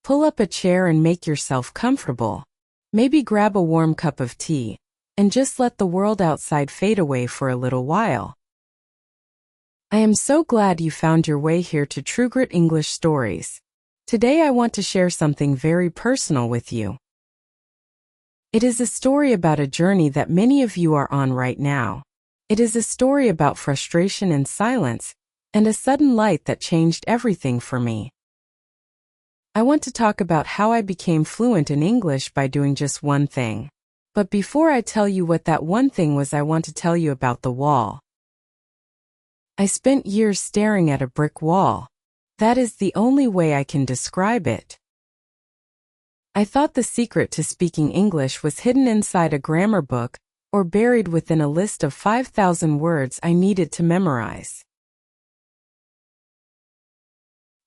Pull up a chair and make yourself comfortable. Maybe grab a warm cup of tea, and just let the world outside fade away for a little while. I am so glad you found your way here to True Grit English Stories. Today I want to share something very personal with you. It is a story about a journey that many of you are on right now. It is a story about frustration and silence, and a sudden light that changed everything for me. I want to talk about how I became fluent in English by doing just one thing. But before I tell you what that one thing was, I want to tell you about the wall. I spent years staring at a brick wall. That is the only way I can describe it. I thought the secret to speaking English was hidden inside a grammar book or buried within a list of 5,000 words I needed to memorize.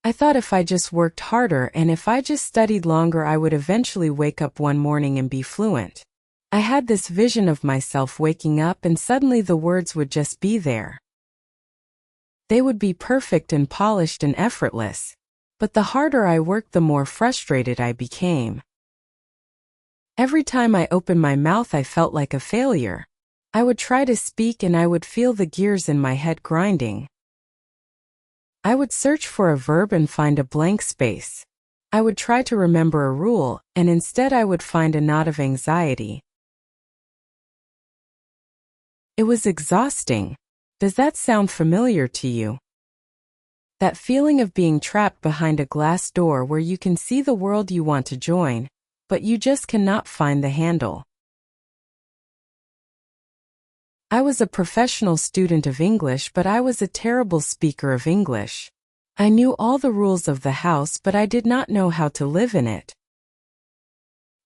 I thought if I just worked harder and if I just studied longer, I would eventually wake up one morning and be fluent. I had this vision of myself waking up and suddenly the words would just be there. They would be perfect and polished and effortless. But the harder I worked, the more frustrated I became. Every time I opened my mouth, I felt like a failure. I would try to speak and I would feel the gears in my head grinding. I would search for a verb and find a blank space. I would try to remember a rule, and instead I would find a knot of anxiety. It was exhausting. Does that sound familiar to you? That feeling of being trapped behind a glass door where you can see the world you want to join, but you just cannot find the handle. I was a professional student of English, but I was a terrible speaker of English. I knew all the rules of the house, but I did not know how to live in it.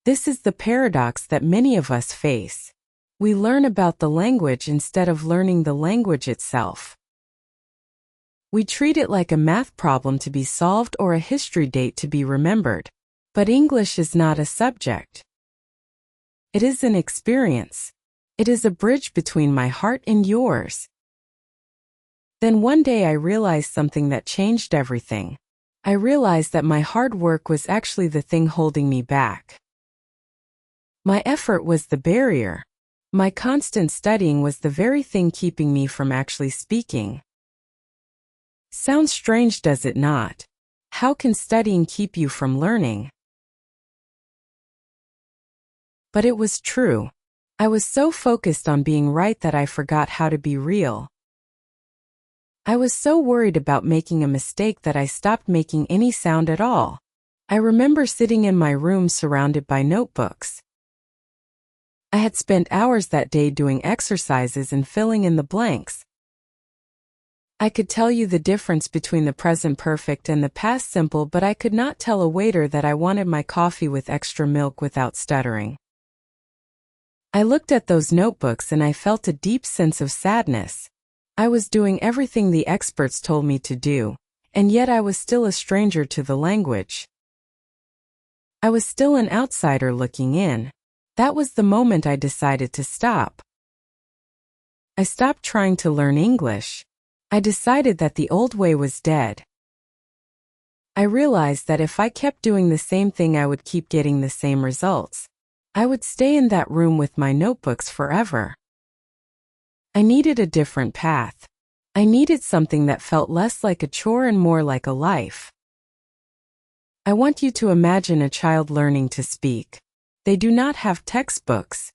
This is the paradox that many of us face. We learn about the language instead of learning the language itself. We treat it like a math problem to be solved or a history date to be remembered. But English is not a subject. It is an experience. It is a bridge between my heart and yours. Then one day I realized something that changed everything. I realized that my hard work was actually the thing holding me back. My effort was the barrier. My constant studying was the very thing keeping me from actually speaking. Sounds strange, does it not? How can studying keep you from learning? But it was true. I was so focused on being right that I forgot how to be real. I was so worried about making a mistake that I stopped making any sound at all. I remember sitting in my room surrounded by notebooks. I had spent hours that day doing exercises and filling in the blanks. I could tell you the difference between the present perfect and the past simple, but I could not tell a waiter that I wanted my coffee with extra milk without stuttering. I looked at those notebooks and I felt a deep sense of sadness. I was doing everything the experts told me to do, and yet I was still a stranger to the language. I was still an outsider looking in. That was the moment I decided to stop. I stopped trying to learn English. I decided that the old way was dead. I realized that if I kept doing the same thing, I would keep getting the same results. I would stay in that room with my notebooks forever. I needed a different path. I needed something that felt less like a chore and more like a life. I want you to imagine a child learning to speak. They do not have textbooks.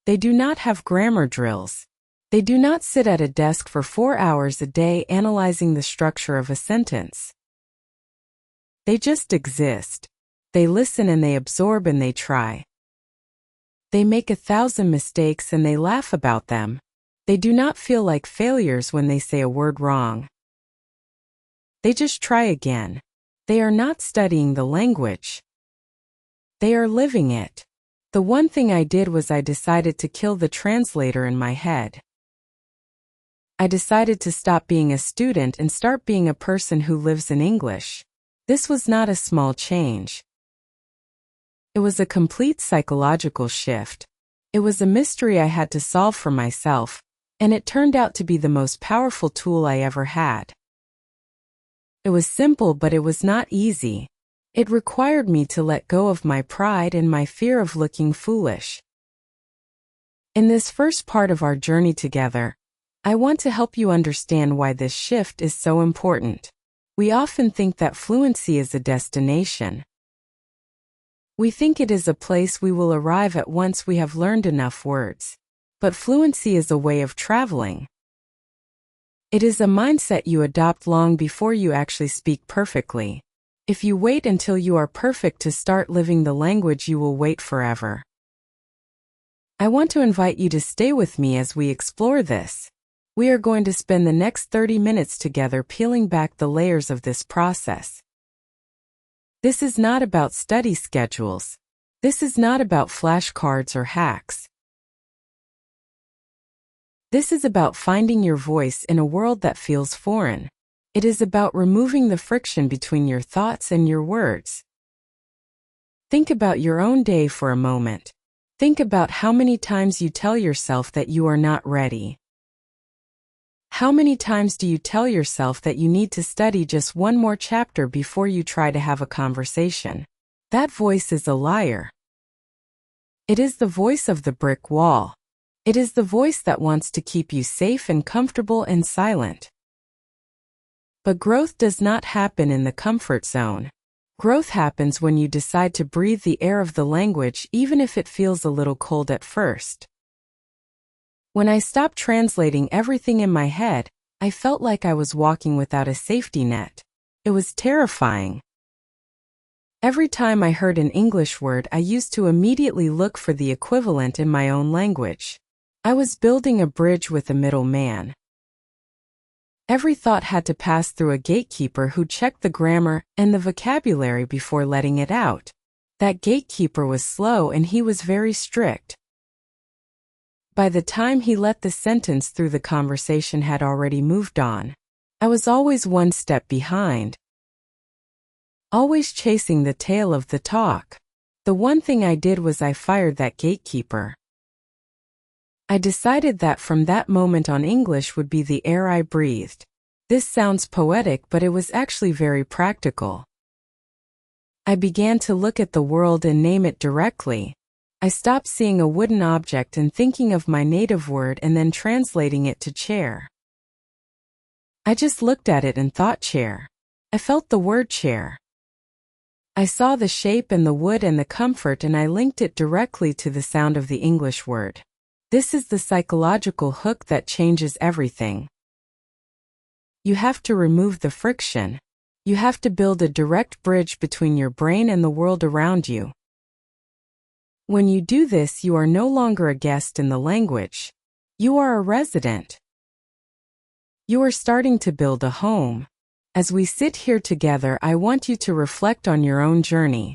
They do not have grammar drills. They do not sit at a desk for 4 hours a day analyzing the structure of a sentence. They just exist. They listen and they absorb and they try. They make 1,000 mistakes and they laugh about them. They do not feel like failures when they say a word wrong. They just try again. They are not studying the language. They are living it. The one thing I did was I decided to kill the translator in my head. I decided to stop being a student and start being a person who lives in English. This was not a small change. It was a complete psychological shift. It was a mystery I had to solve for myself, and it turned out to be the most powerful tool I ever had. It was simple, but it was not easy. It required me to let go of my pride and my fear of looking foolish. In this first part of our journey together, I want to help you understand why this shift is so important. We often think that fluency is a destination. We think it is a place we will arrive at once we have learned enough words. But fluency is a way of traveling. It is a mindset you adopt long before you actually speak perfectly. If you wait until you are perfect to start living the language, you will wait forever. I want to invite you to stay with me as we explore this. We are going to spend the next 30 minutes together peeling back the layers of this process. This is not about study schedules. This is not about flashcards or hacks. This is about finding your voice in a world that feels foreign. It is about removing the friction between your thoughts and your words. Think about your own day for a moment. Think about how many times you tell yourself that you are not ready. How many times do you tell yourself that you need to study just one more chapter before you try to have a conversation? That voice is a liar. It is the voice of the brick wall. It is the voice that wants to keep you safe and comfortable and silent. But growth does not happen in the comfort zone. Growth happens when you decide to breathe the air of the language, even if it feels a little cold at first. When I stopped translating everything in my head, I felt like I was walking without a safety net. It was terrifying. Every time I heard an English word, I used to immediately look for the equivalent in my own language. I was building a bridge with a middleman. Every thought had to pass through a gatekeeper who checked the grammar and the vocabulary before letting it out. That gatekeeper was slow and he was very strict. By the time he let the sentence through, the conversation had already moved on. I was always one step behind. Always chasing the tail of the talk. The one thing I did was I fired that gatekeeper. I decided that from that moment on, English would be the air I breathed. This sounds poetic, but it was actually very practical. I began to look at the world and name it directly. I stopped seeing a wooden object and thinking of my native word and then translating it to chair. I just looked at it and thought chair. I felt the word chair. I saw the shape and the wood and the comfort, and I linked it directly to the sound of the English word. This is the psychological hook that changes everything. You have to remove the friction. You have to build a direct bridge between your brain and the world around you. When you do this, you are no longer a guest in the language. You are a resident. You are starting to build a home. As we sit here together, I want you to reflect on your own journey.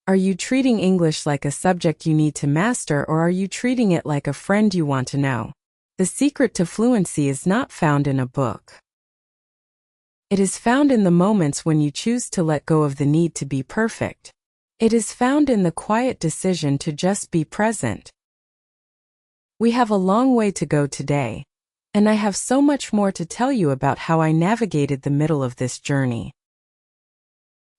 Are you treating English like a subject you need to master, or are you treating it like a friend you want to know? The secret to fluency is not found in a book. It is found in the moments when you choose to let go of the need to be perfect. It is found in the quiet decision to just be present. We have a long way to go today, and I have so much more to tell you about how I navigated the middle of this journey.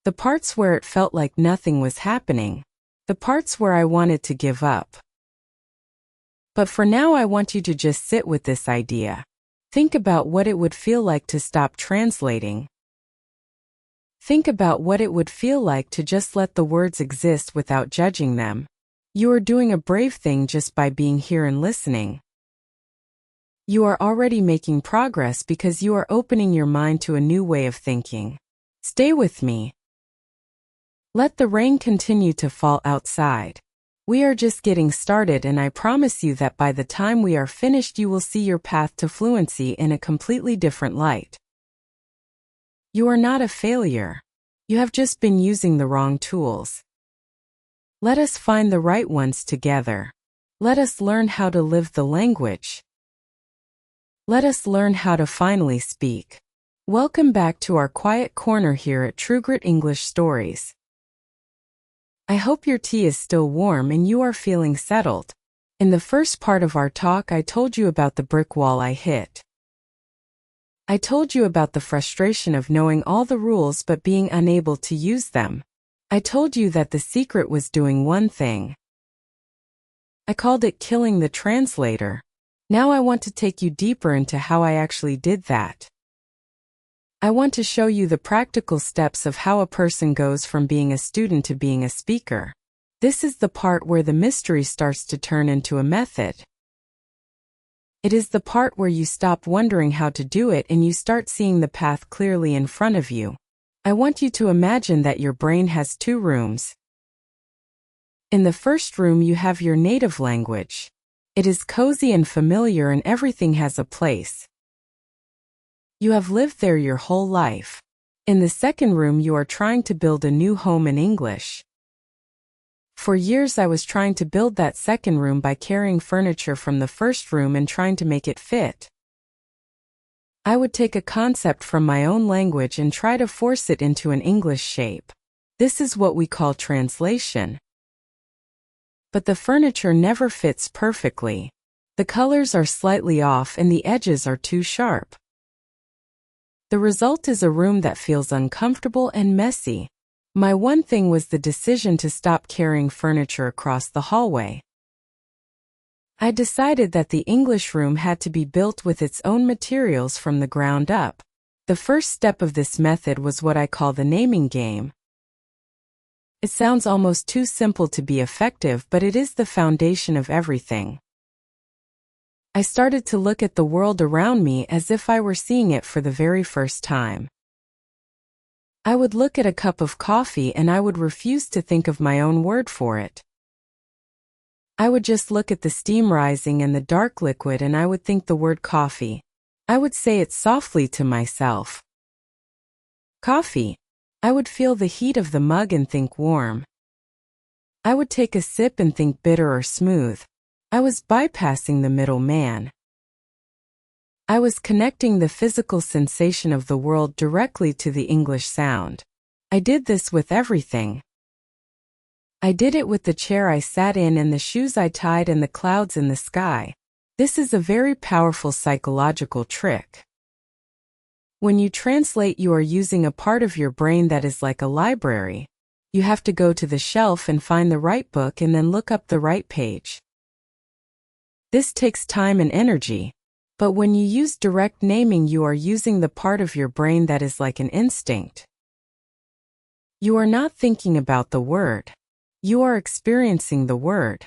The parts where it felt like nothing was happening. The parts where I wanted to give up. But for now, I want you to just sit with this idea. Think about what it would feel like to stop translating. Think about what it would feel like to just let the words exist without judging them. You are doing a brave thing just by being here and listening. You are already making progress because you are opening your mind to a new way of thinking. Stay with me. Let the rain continue to fall outside. We are just getting started, and I promise you that by the time we are finished, you will see your path to fluency in a completely different light. You are not a failure. You have just been using the wrong tools. Let us find the right ones together. Let us learn how to live the language. Let us learn how to finally speak. Welcome back to our quiet corner here at True Grit English Stories. I hope your tea is still warm and you are feeling settled. In the first part of our talk, I told you about the brick wall I hit. I told you about the frustration of knowing all the rules but being unable to use them. I told you that the secret was doing one thing. I called it killing the translator. Now I want to take you deeper into how I actually did that. I want to show you the practical steps of how a person goes from being a student to being a speaker. This is the part where the mystery starts to turn into a method. It is the part where you stop wondering how to do it and you start seeing the path clearly in front of you. I want you to imagine that your brain has two rooms. In the first room you have your native language. It is cozy and familiar and everything has a place. You have lived there your whole life. In the second room you are trying to build a new home in English. For years I was trying to build that second room by carrying furniture from the first room and trying to make it fit. I would take a concept from my own language and try to force it into an English shape. This is what we call translation. But the furniture never fits perfectly. The colors are slightly off and the edges are too sharp. The result is a room that feels uncomfortable and messy. My one thing was the decision to stop carrying furniture across the hallway. I decided that the English room had to be built with its own materials from the ground up. The first step of this method was what I call the naming game. It sounds almost too simple to be effective, but it is the foundation of everything. I started to look at the world around me as if I were seeing it for the very first time. I would look at a cup of coffee and I would refuse to think of my own word for it. I would just look at the steam rising and the dark liquid and I would think the word coffee. I would say it softly to myself. Coffee. I would feel the heat of the mug and think warm. I would take a sip and think bitter or smooth. I was bypassing the middle man. I was connecting the physical sensation of the world directly to the English sound. I did this with everything. I did it with the chair I sat in and the shoes I tied and the clouds in the sky. This is a very powerful psychological trick. When you translate, you are using a part of your brain that is like a library. You have to go to the shelf and find the right book and then look up the right page. This takes time and energy. But when you use direct naming, you are using the part of your brain that is like an instinct. You are not thinking about the word. You are experiencing the word.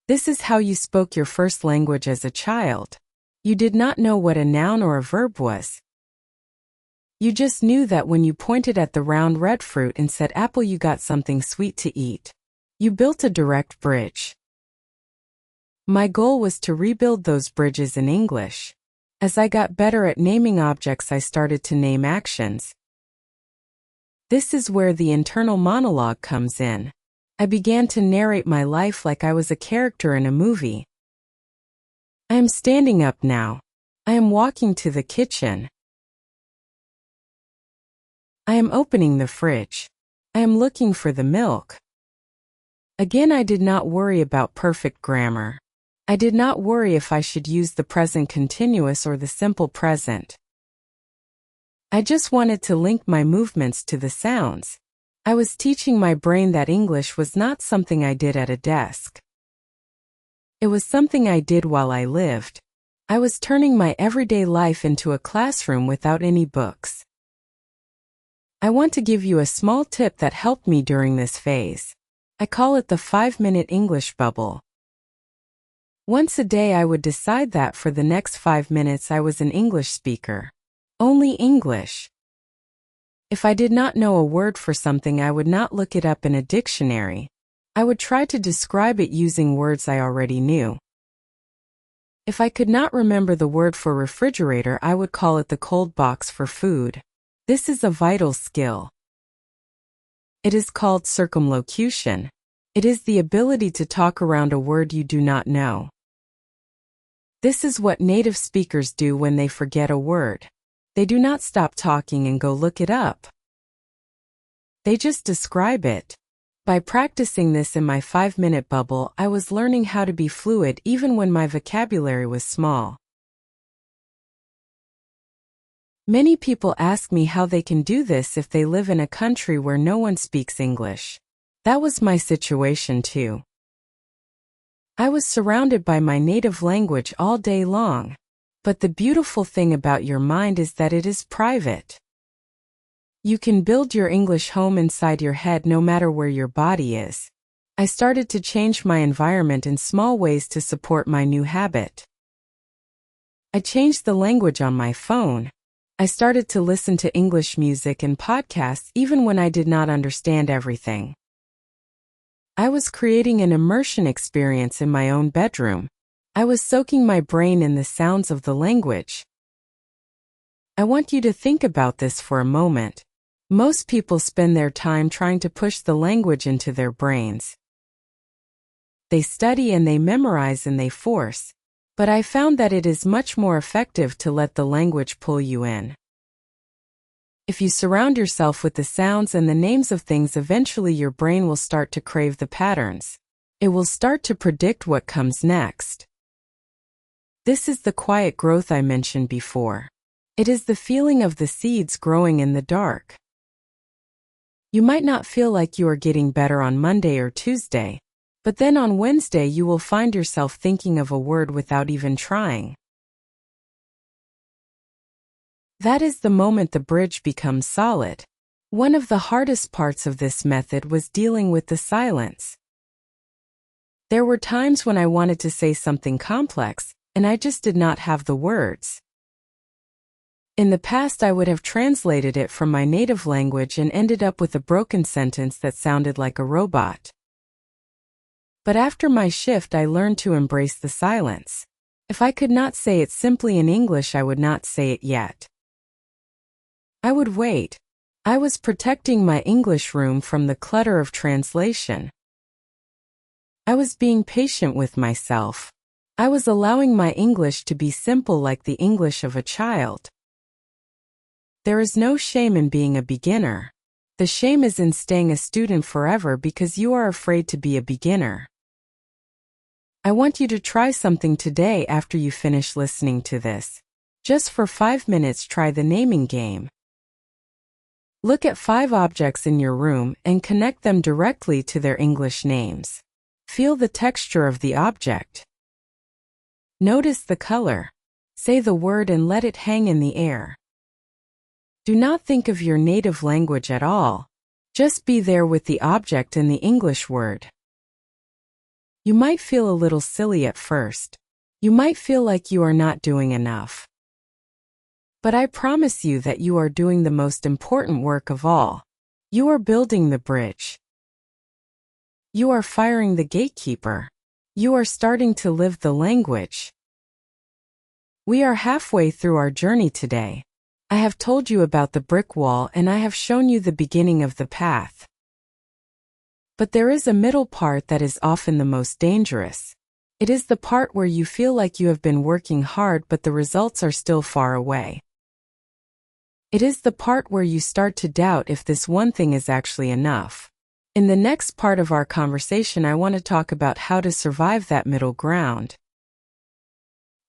This is how you spoke your first language as a child. You did not know what a noun or a verb was. You just knew that when you pointed at the round red fruit and said apple, you got something sweet to eat. You built a direct bridge. My goal was to rebuild those bridges in English. As I got better at naming objects, I started to name actions. This is where the internal monologue comes in. I began to narrate my life like I was a character in a movie. I am standing up now. I am walking to the kitchen. I am opening the fridge. I am looking for the milk. Again, I did not worry about perfect grammar. I did not worry if I should use the present continuous or the simple present. I just wanted to link my movements to the sounds. I was teaching my brain that English was not something I did at a desk. It was something I did while I lived. I was turning my everyday life into a classroom without any books. I want to give you a small tip that helped me during this phase. I call it the 5-minute English bubble. Once a day I would decide that for the next 5 minutes I was an English speaker. Only English. If I did not know a word for something, I would not look it up in a dictionary. I would try to describe it using words I already knew. If I could not remember the word for refrigerator, I would call it the cold box for food. This is a vital skill. It is called circumlocution. It is the ability to talk around a word you do not know. This is what native speakers do when they forget a word. They do not stop talking and go look it up. They just describe it. By practicing this in my 5-minute bubble, I was learning how to be fluid even when my vocabulary was small. Many people ask me how they can do this if they live in a country where no one speaks English. That was my situation too. I was surrounded by my native language all day long. But the beautiful thing about your mind is that it is private. You can build your English home inside your head no matter where your body is. I started to change my environment in small ways to support my new habit. I changed the language on my phone. I started to listen to English music and podcasts even when I did not understand everything. I was creating an immersion experience in my own bedroom. I was soaking my brain in the sounds of the language. I want you to think about this for a moment. Most people spend their time trying to push the language into their brains. They study and they memorize and they force. But I found that it is much more effective to let the language pull you in. If you surround yourself with the sounds and the names of things, eventually your brain will start to crave the patterns. It will start to predict what comes next. This is the quiet growth I mentioned before. It is the feeling of the seeds growing in the dark. You might not feel like you are getting better on Monday or Tuesday, but then on Wednesday you will find yourself thinking of a word without even trying. That is the moment the bridge becomes solid. One of the hardest parts of this method was dealing with the silence. There were times when I wanted to say something complex, and I just did not have the words. In the past, I would have translated it from my native language and ended up with a broken sentence that sounded like a robot. But after my shift, I learned to embrace the silence. If I could not say it simply in English, I would not say it yet. I would wait. I was protecting my English room from the clutter of translation. I was being patient with myself. I was allowing my English to be simple like the English of a child. There is no shame in being a beginner. The shame is in staying a student forever because you are afraid to be a beginner. I want you to try something today after you finish listening to this. Just for 5 minutes, try the naming game. Look at 5 objects in your room and connect them directly to their English names. Feel the texture of the object. Notice the color. Say the word and let it hang in the air. Do not think of your native language at all. Just be there with the object and the English word. You might feel a little silly at first. You might feel like you are not doing enough. But I promise you that you are doing the most important work of all. You are building the bridge. You are firing the gatekeeper. You are starting to live the language. We are halfway through our journey today. I have told you about the brick wall and I have shown you the beginning of the path. But there is a middle part that is often the most dangerous. It is the part where you feel like you have been working hard but the results are still far away. It is the part where you start to doubt if this one thing is actually enough. In the next part of our conversation, I want to talk about how to survive that middle ground.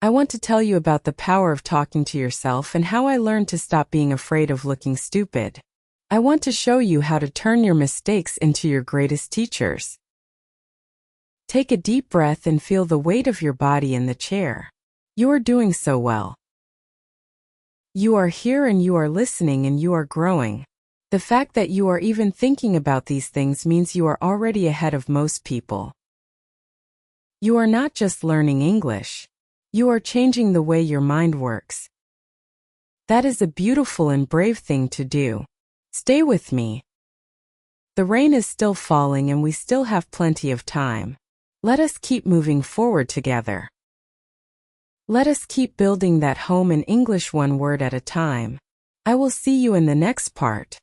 I want to tell you about the power of talking to yourself and how I learned to stop being afraid of looking stupid. I want to show you how to turn your mistakes into your greatest teachers. Take a deep breath and feel the weight of your body in the chair. You are doing so well. You are here and you are listening and you are growing. The fact that you are even thinking about these things means you are already ahead of most people. You are not just learning English. You are changing the way your mind works. That is a beautiful and brave thing to do. Stay with me. The rain is still falling and we still have plenty of time. Let us keep moving forward together. Let us keep building that home in English, one word at a time. I will see you in the next part.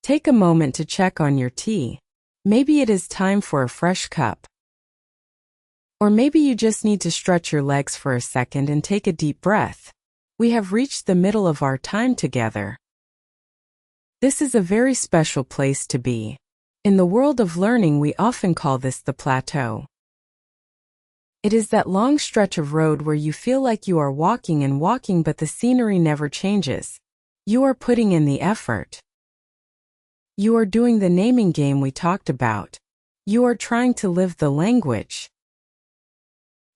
Take a moment to check on your tea. Maybe it is time for a fresh cup. Or maybe you just need to stretch your legs for a second and take a deep breath. We have reached the middle of our time together. This is a very special place to be. In the world of learning, we often call this the plateau. It is that long stretch of road where you feel like you are walking and walking but the scenery never changes. You are putting in the effort. You are doing the naming game we talked about. You are trying to live the language.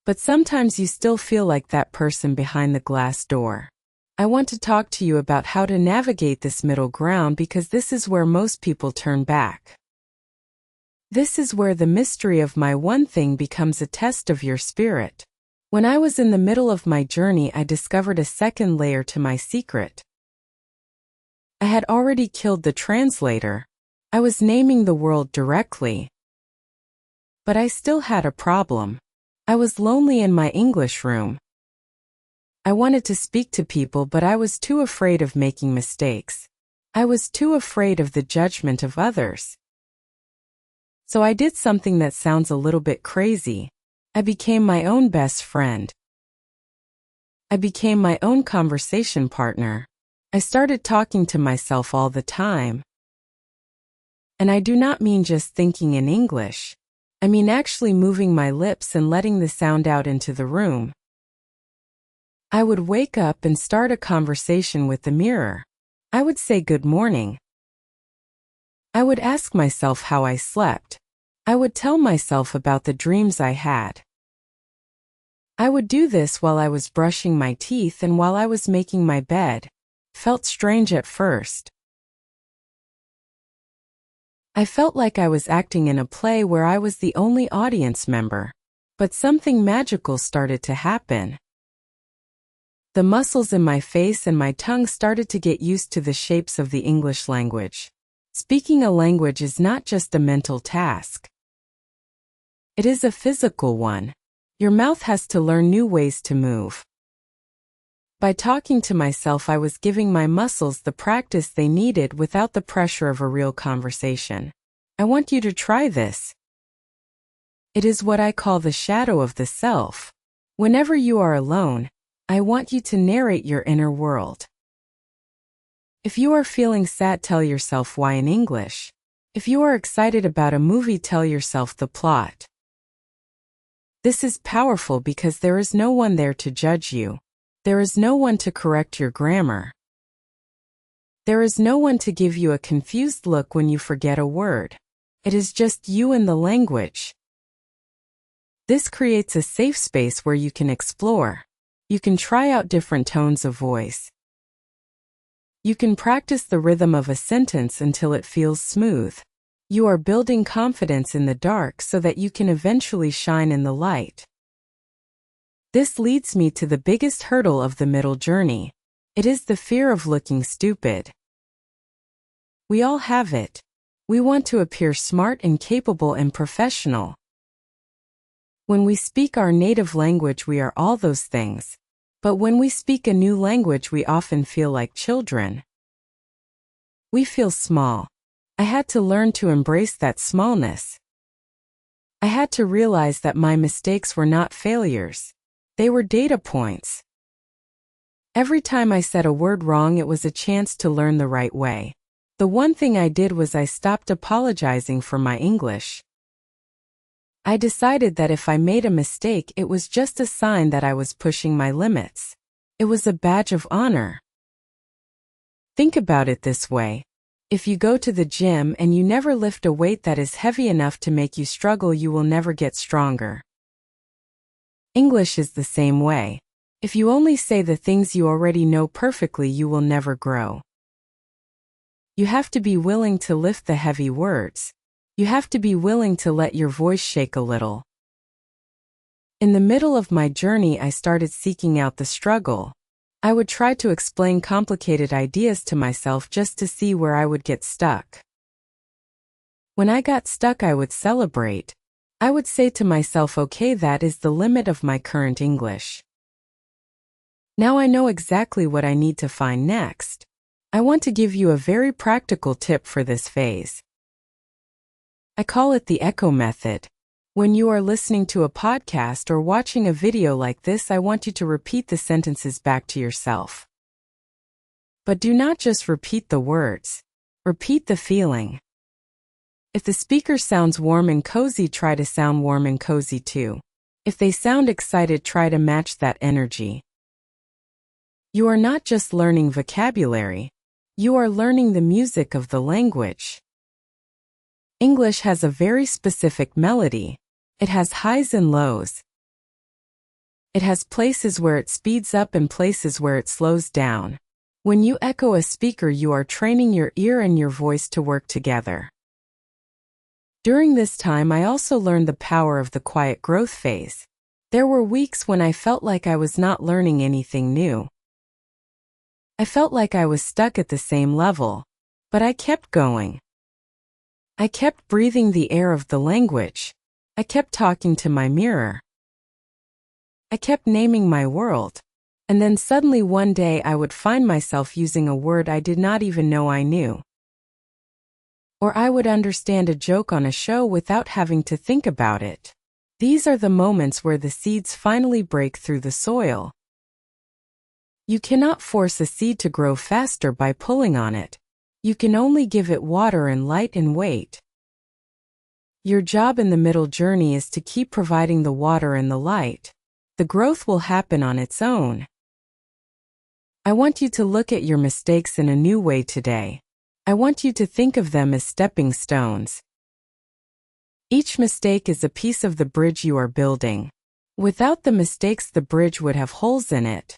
But sometimes you still feel like that person behind the glass door. I want to talk to you about how to navigate this middle ground because this is where most people turn back. This is where the mystery of my one thing becomes a test of your spirit. When I was in the middle of my journey, I discovered a second layer to my secret. I had already killed the translator. I was naming the world directly. But I still had a problem. I was lonely in my English room. I wanted to speak to people, but I was too afraid of making mistakes. I was too afraid of the judgment of others. So I did something that sounds a little bit crazy. I became my own best friend. I became my own conversation partner. I started talking to myself all the time. And I do not mean just thinking in English. I mean actually moving my lips and letting the sound out into the room. I would wake up and start a conversation with the mirror. I would say good morning. I would ask myself how I slept. I would tell myself about the dreams I had. I would do this while I was brushing my teeth and while I was making my bed. Felt strange at first. I felt like I was acting in a play where I was the only audience member. But something magical started to happen. The muscles in my face and my tongue started to get used to the shapes of the English language. Speaking a language is not just a mental task. It is a physical one. Your mouth has to learn new ways to move. By talking to myself, I was giving my muscles the practice they needed without the pressure of a real conversation. I want you to try this. It is what I call the shadow of the self. Whenever you are alone, I want you to narrate your inner world. If you are feeling sad, tell yourself why in English. If you are excited about a movie, tell yourself the plot. This is powerful because there is no one there to judge you. There is no one to correct your grammar. There is no one to give you a confused look when you forget a word. It is just you and the language. This creates a safe space where you can explore. You can try out different tones of voice. You can practice the rhythm of a sentence until it feels smooth. You are building confidence in the dark so that you can eventually shine in the light. This leads me to the biggest hurdle of the middle journey. It is the fear of looking stupid. We all have it. We want to appear smart and capable and professional. When we speak our native language, we are all those things. But when we speak a new language, we often feel like children. We feel small. I had to learn to embrace that smallness. I had to realize that my mistakes were not failures. They were data points. Every time I said a word wrong, it was a chance to learn the right way. The one thing I did was I stopped apologizing for my English. I decided that if I made a mistake, it was just a sign that I was pushing my limits. It was a badge of honor. Think about it this way. If you go to the gym and you never lift a weight that is heavy enough to make you struggle, you will never get stronger. English is the same way. If you only say the things you already know perfectly, you will never grow. You have to be willing to lift the heavy words. You have to be willing to let your voice shake a little. In the middle of my journey, I started seeking out the struggle. I would try to explain complicated ideas to myself just to see where I would get stuck. When I got stuck, I would celebrate. I would say to myself, okay, that is the limit of my current English. Now I know exactly what I need to find next. I want to give you a very practical tip for this phase. I call it the echo method. When you are listening to a podcast or watching a video like this, I want you to repeat the sentences back to yourself. But do not just repeat the words. Repeat the feeling. If the speaker sounds warm and cozy, try to sound warm and cozy too. If they sound excited, try to match that energy. You are not just learning vocabulary. You are learning the music of the language. English has a very specific melody. It has highs and lows. It has places where it speeds up and places where it slows down. When you echo a speaker, you are training your ear and your voice to work together. During this time, I also learned the power of the quiet growth phase. There were weeks when I felt like I was not learning anything new. I felt like I was stuck at the same level, but I kept going. I kept breathing the air of the language. I kept talking to my mirror. I kept naming my world. And then suddenly one day I would find myself using a word I did not even know I knew. Or I would understand a joke on a show without having to think about it. These are the moments where the seeds finally break through the soil. You cannot force a seed to grow faster by pulling on it. You can only give it water and light and wait. Your job in the middle journey is to keep providing the water and the light. The growth will happen on its own. I want you to look at your mistakes in a new way today. I want you to think of them as stepping stones. Each mistake is a piece of the bridge you are building. Without the mistakes, the bridge would have holes in it.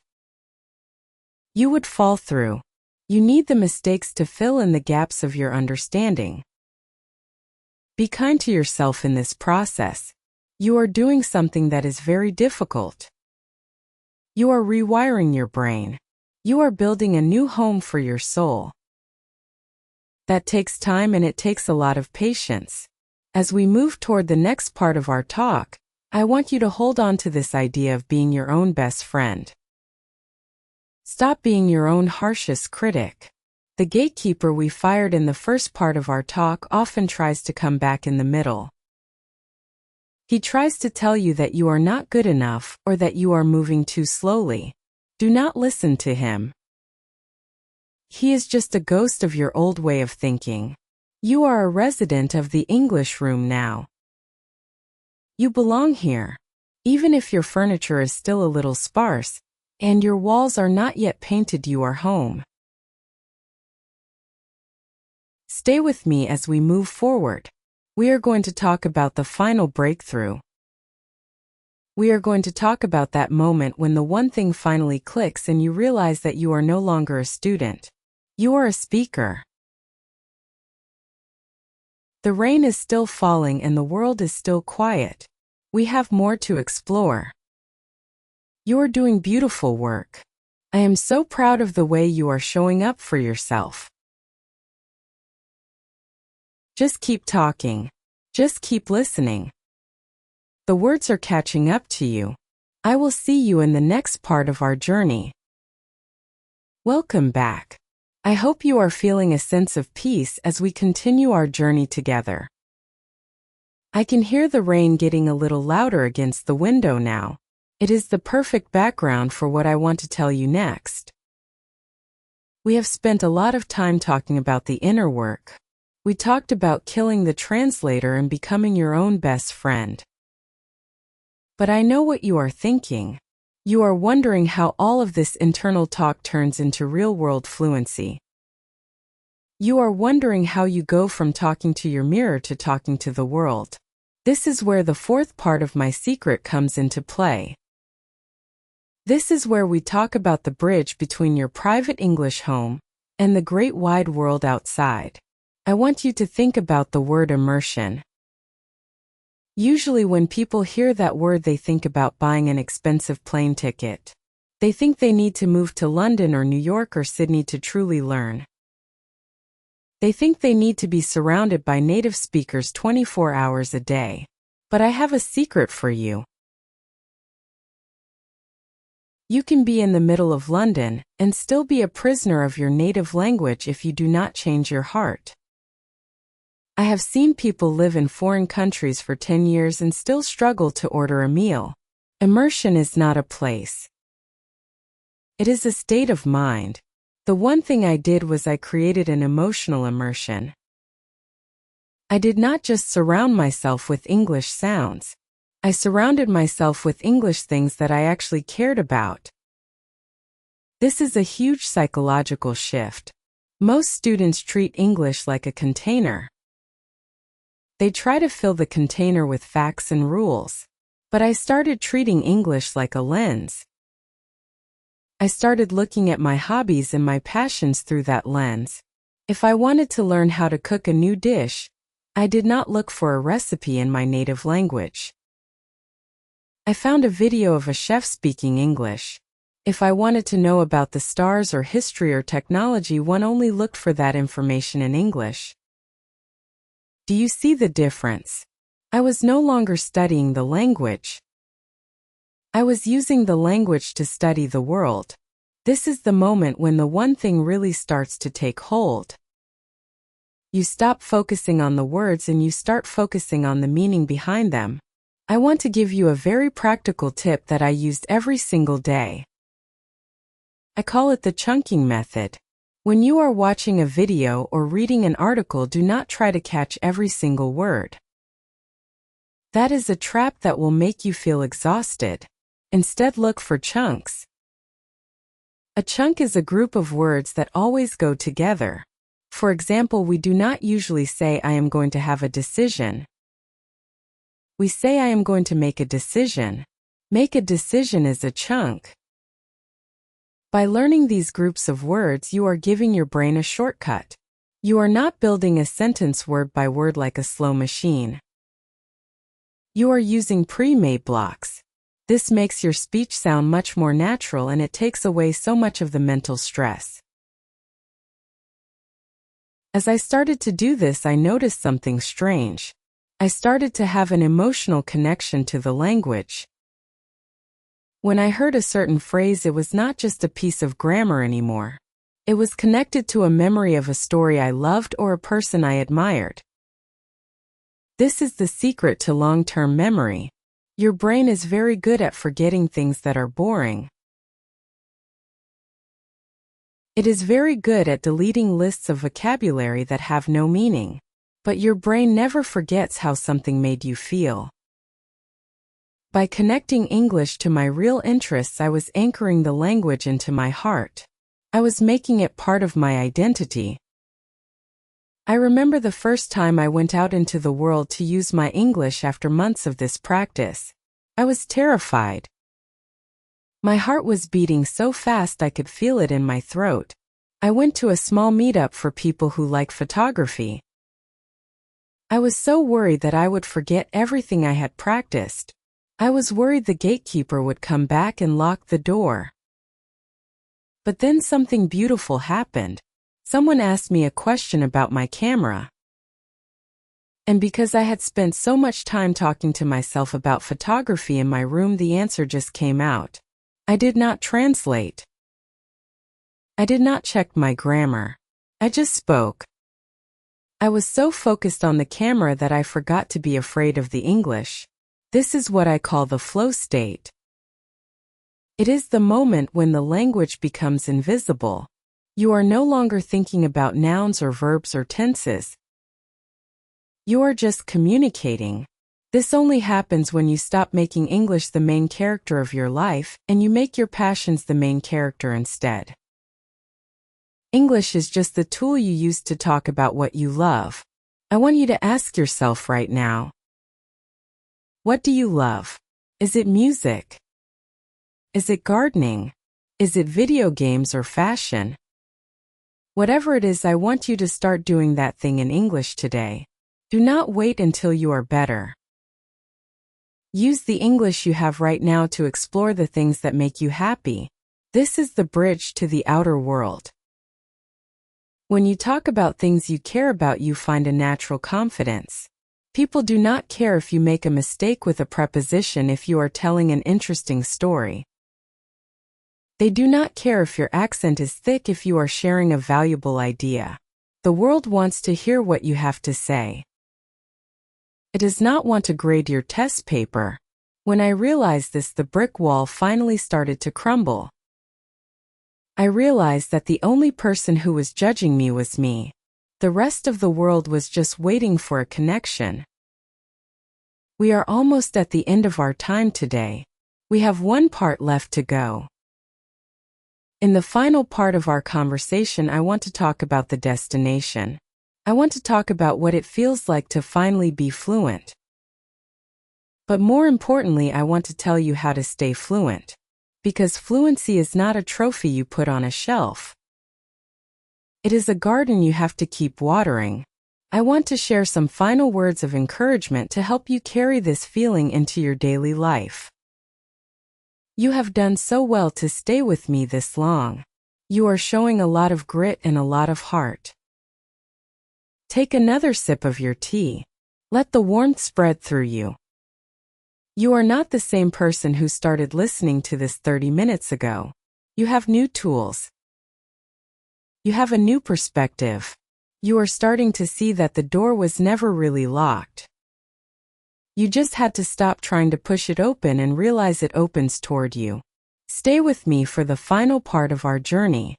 You would fall through. You need the mistakes to fill in the gaps of your understanding. Be kind to yourself in this process. You are doing something that is very difficult. You are rewiring your brain. You are building a new home for your soul. That takes time and it takes a lot of patience. As we move toward the next part of our talk, I want you to hold on to this idea of being your own best friend. Stop being your own harshest critic. The gatekeeper we fired in the first part of our talk often tries to come back in the middle. He tries to tell you that you are not good enough or that you are moving too slowly. Do not listen to him. He is just a ghost of your old way of thinking. You are a resident of the English room now. You belong here. Even if your furniture is still a little sparse, and your walls are not yet painted, you are home. Stay with me as we move forward. We are going to talk about the final breakthrough. We are going to talk about that moment when the one thing finally clicks and you realize that you are no longer a student. You are a speaker. The rain is still falling and the world is still quiet. We have more to explore. You are doing beautiful work. I am so proud of the way you are showing up for yourself. Just keep talking. Just keep listening. The words are catching up to you. I will see you in the next part of our journey. Welcome back. I hope you are feeling a sense of peace as we continue our journey together. I can hear the rain getting a little louder against the window now. It is the perfect background for what I want to tell you next. We have spent a lot of time talking about the inner work. We talked about killing the translator and becoming your own best friend. But I know what you are thinking. You are wondering how all of this internal talk turns into real-world fluency. You are wondering how you go from talking to your mirror to talking to the world. This is where the fourth part of my secret comes into play. This is where we talk about the bridge between your private English home and the great wide world outside. I want you to think about the word immersion. Usually when people hear that word, they think about buying an expensive plane ticket. They think they need to move to London or New York or Sydney to truly learn. They think they need to be surrounded by native speakers 24 hours a day. But I have a secret for you. You can be in the middle of London and still be a prisoner of your native language if you do not change your heart. I have seen people live in foreign countries for 10 years and still struggle to order a meal. Immersion is not a place. It is a state of mind. The one thing I did was I created an emotional immersion. I did not just surround myself with English sounds. I surrounded myself with English things that I actually cared about. This is a huge psychological shift. Most students treat English like a container. They try to fill the container with facts and rules. But I started treating English like a lens. I started looking at my hobbies and my passions through that lens. If I wanted to learn how to cook a new dish, I did not look for a recipe in my native language. I found a video of a chef speaking English. If I wanted to know about the stars or history or technology, one only looked for that information in English. Do you see the difference? I was no longer studying the language. I was using the language to study the world. This is the moment when the one thing really starts to take hold. You stop focusing on the words and you start focusing on the meaning behind them. I want to give you a very practical tip that I used every single day. I call it the chunking method. When you are watching a video or reading an article, do not try to catch every single word. That is a trap that will make you feel exhausted. Instead, look for chunks. A chunk is a group of words that always go together. For example, we do not usually say I am going to have a decision. We say I am going to make a decision. Make a decision is a chunk. By learning these groups of words, you are giving your brain a shortcut. You are not building a sentence word by word like a slow machine. You are using pre-made blocks. This makes your speech sound much more natural and it takes away so much of the mental stress. As I started to do this, I noticed something strange. I started to have an emotional connection to the language. When I heard a certain phrase, it was not just a piece of grammar anymore. It was connected to a memory of a story I loved or a person I admired. This is the secret to long-term memory. Your brain is very good at forgetting things that are boring. It is very good at deleting lists of vocabulary that have no meaning. But your brain never forgets how something made you feel. By connecting English to my real interests, I was anchoring the language into my heart. I was making it part of my identity. I remember the first time I went out into the world to use my English after months of this practice. I was terrified. My heart was beating so fast I could feel it in my throat. I went to a small meetup for people who like photography. I was so worried that I would forget everything I had practiced. I was worried the gatekeeper would come back and lock the door. But then something beautiful happened. Someone asked me a question about my camera. And because I had spent so much time talking to myself about photography in my room, the answer just came out. I did not translate. I did not check my grammar. I just spoke. I was so focused on the camera that I forgot to be afraid of the English. This is what I call the flow state. It is the moment when the language becomes invisible. You are no longer thinking about nouns or verbs or tenses. You are just communicating. This only happens when you stop making English the main character of your life and you make your passions the main character instead. English is just the tool you use to talk about what you love. I want you to ask yourself right now, what do you love? Is it music? Is it gardening? Is it video games or fashion? Whatever it is, I want you to start doing that thing in English today. Do not wait until you are better. Use the English you have right now to explore the things that make you happy. This is the bridge to the outer world. When you talk about things you care about, you find a natural confidence. People do not care if you make a mistake with a preposition if you are telling an interesting story. They do not care if your accent is thick if you are sharing a valuable idea. The world wants to hear what you have to say. It does not want to grade your test paper. When I realized this, the brick wall finally started to crumble. I realized that the only person who was judging me was me. The rest of the world was just waiting for a connection. We are almost at the end of our time today. We have one part left to go. In the final part of our conversation, I want to talk about the destination. I want to talk about what it feels like to finally be fluent. But more importantly, I want to tell you how to stay fluent. Because fluency is not a trophy you put on a shelf. It is a garden you have to keep watering. I want to share some final words of encouragement to help you carry this feeling into your daily life. You have done so well to stay with me this long. You are showing a lot of grit and a lot of heart. Take another sip of your tea. Let the warmth spread through you. You are not the same person who started listening to this 30 minutes ago. You have new tools. You have a new perspective. You are starting to see that the door was never really locked. You just had to stop trying to push it open and realize it opens toward you. Stay with me for the final part of our journey.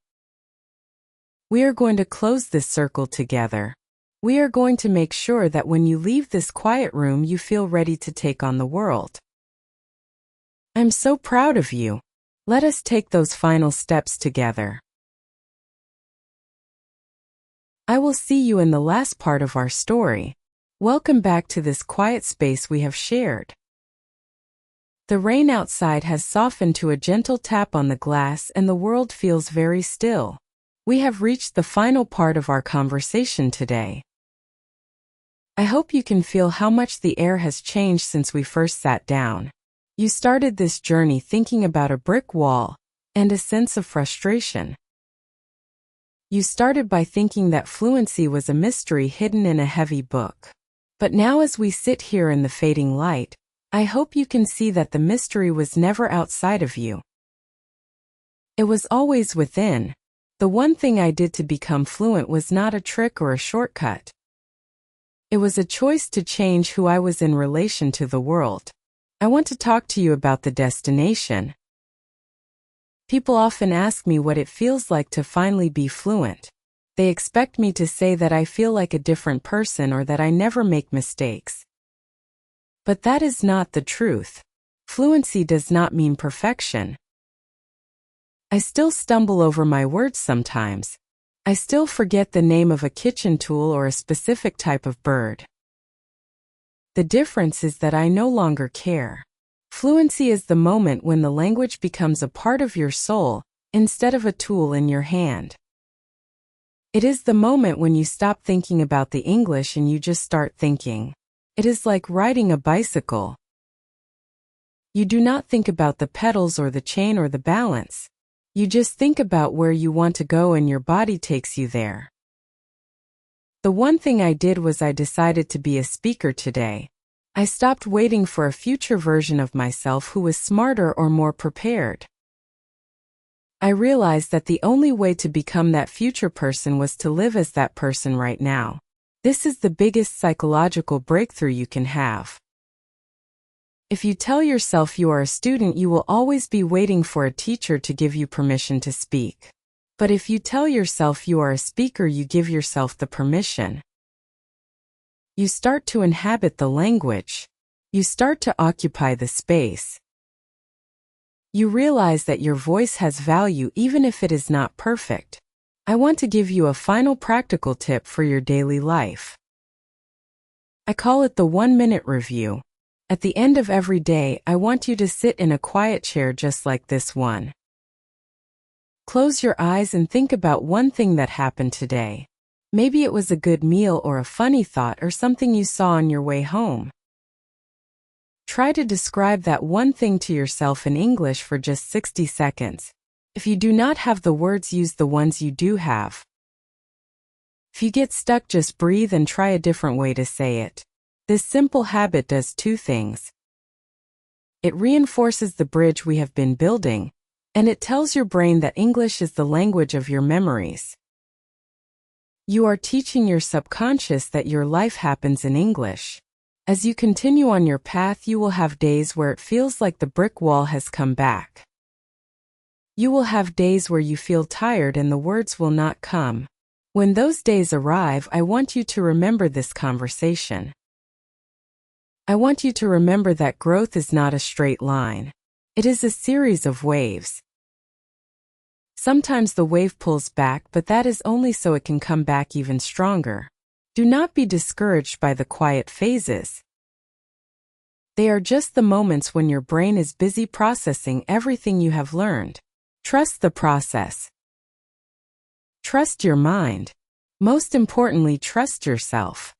We are going to close this circle together. We are going to make sure that when you leave this quiet room, you feel ready to take on the world. I'm so proud of you. Let us take those final steps together. I will see you in the last part of our story. Welcome back to this quiet space we have shared. The rain outside has softened to a gentle tap on the glass and the world feels very still. We have reached the final part of our conversation today. I hope you can feel how much the air has changed since we first sat down. You started this journey thinking about a brick wall and a sense of frustration. You started by thinking that fluency was a mystery hidden in a heavy book. But now as we sit here in the fading light, I hope you can see that the mystery was never outside of you. It was always within. The one thing I did to become fluent was not a trick or a shortcut. It was a choice to change who I was in relation to the world. I want to talk to you about the destination. People often ask me what it feels like to finally be fluent. They expect me to say that I feel like a different person or that I never make mistakes. But that is not the truth. Fluency does not mean perfection. I still stumble over my words sometimes. I still forget the name of a kitchen tool or a specific type of bird. The difference is that I no longer care. Fluency is the moment when the language becomes a part of your soul, instead of a tool in your hand. It is the moment when you stop thinking about the English and you just start thinking. It is like riding a bicycle. You do not think about the pedals or the chain or the balance. You just think about where you want to go and your body takes you there. The one thing I did was I decided to be a speaker today. I stopped waiting for a future version of myself who was smarter or more prepared. I realized that the only way to become that future person was to live as that person right now. This is the biggest psychological breakthrough you can have. If you tell yourself you are a student, you will always be waiting for a teacher to give you permission to speak. But if you tell yourself you are a speaker, you give yourself the permission. You start to inhabit the language. You start to occupy the space. You realize that your voice has value even if it is not perfect. I want to give you a final practical tip for your daily life. I call it the 1-minute review. At the end of every day, I want you to sit in a quiet chair just like this one. Close your eyes and think about one thing that happened today. Maybe it was a good meal or a funny thought or something you saw on your way home. Try to describe that one thing to yourself in English for just 60 seconds. If you do not have the words, use the ones you do have. If you get stuck, just breathe and try a different way to say it. This simple habit does two things. It reinforces the bridge we have been building, and it tells your brain that English is the language of your memories. You are teaching your subconscious that your life happens in English. As you continue on your path, you will have days where it feels like the brick wall has come back. You will have days where you feel tired and the words will not come. When those days arrive, I want you to remember this conversation. I want you to remember that growth is not a straight line. It is a series of waves. Sometimes the wave pulls back, but that is only so it can come back even stronger. Do not be discouraged by the quiet phases. They are just the moments when your brain is busy processing everything you have learned. Trust the process. Trust your mind. Most importantly, trust yourself.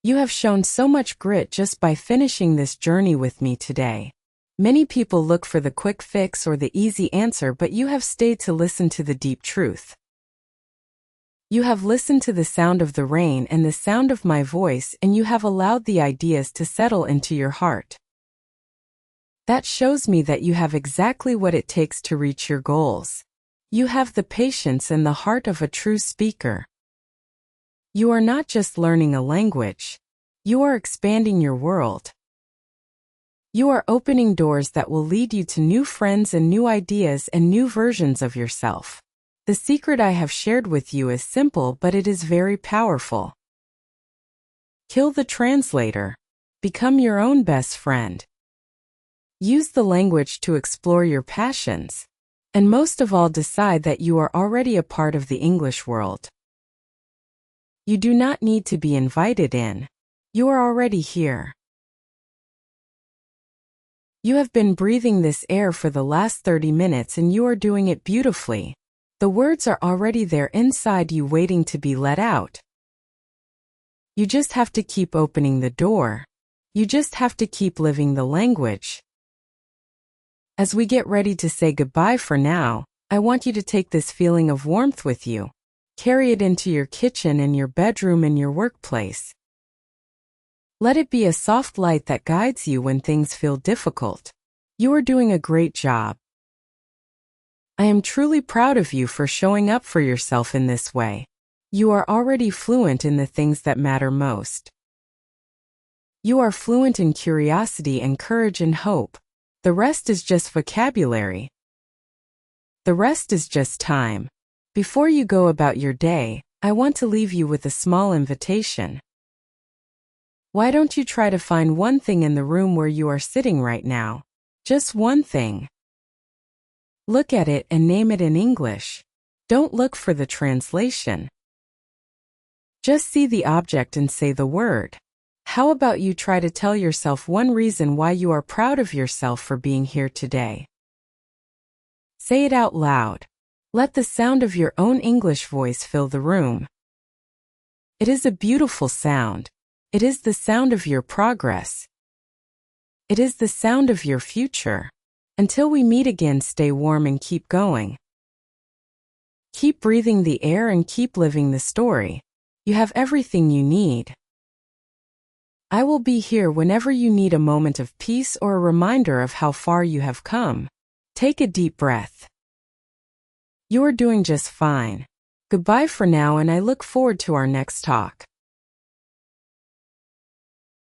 You have shown so much grit just by finishing this journey with me today. Many people look for the quick fix or the easy answer, but you have stayed to listen to the deep truth. You have listened to the sound of the rain and the sound of my voice, and you have allowed the ideas to settle into your heart. That shows me that you have exactly what it takes to reach your goals. You have the patience and the heart of a true speaker. You are not just learning a language. You are expanding your world. You are opening doors that will lead you to new friends and new ideas and new versions of yourself. The secret I have shared with you is simple, but it is very powerful. Kill the translator. Become your own best friend. Use the language to explore your passions. And most of all, decide that you are already a part of the English world. You do not need to be invited in. You are already here. You have been breathing this air for the last 30 minutes and you are doing it beautifully. The words are already there inside you waiting to be let out. You just have to keep opening the door. You just have to keep living the language. As we get ready to say goodbye for now, I want you to take this feeling of warmth with you. Carry it into your kitchen and your bedroom and your workplace. Let it be a soft light that guides you when things feel difficult. You are doing a great job. I am truly proud of you for showing up for yourself in this way. You are already fluent in the things that matter most. You are fluent in curiosity and courage and hope. The rest is just vocabulary. The rest is just time. Before you go about your day, I want to leave you with a small invitation. Why don't you try to find one thing in the room where you are sitting right now? Just one thing. Look at it and name it in English. Don't look for the translation. Just see the object and say the word. How about you try to tell yourself one reason why you are proud of yourself for being here today? Say it out loud. Let the sound of your own English voice fill the room. It is a beautiful sound. It is the sound of your progress. It is the sound of your future. Until we meet again, stay warm and keep going. Keep breathing the air and keep living the story. You have everything you need. I will be here whenever you need a moment of peace or a reminder of how far you have come. Take a deep breath. You are doing just fine. Goodbye for now, and I look forward to our next talk.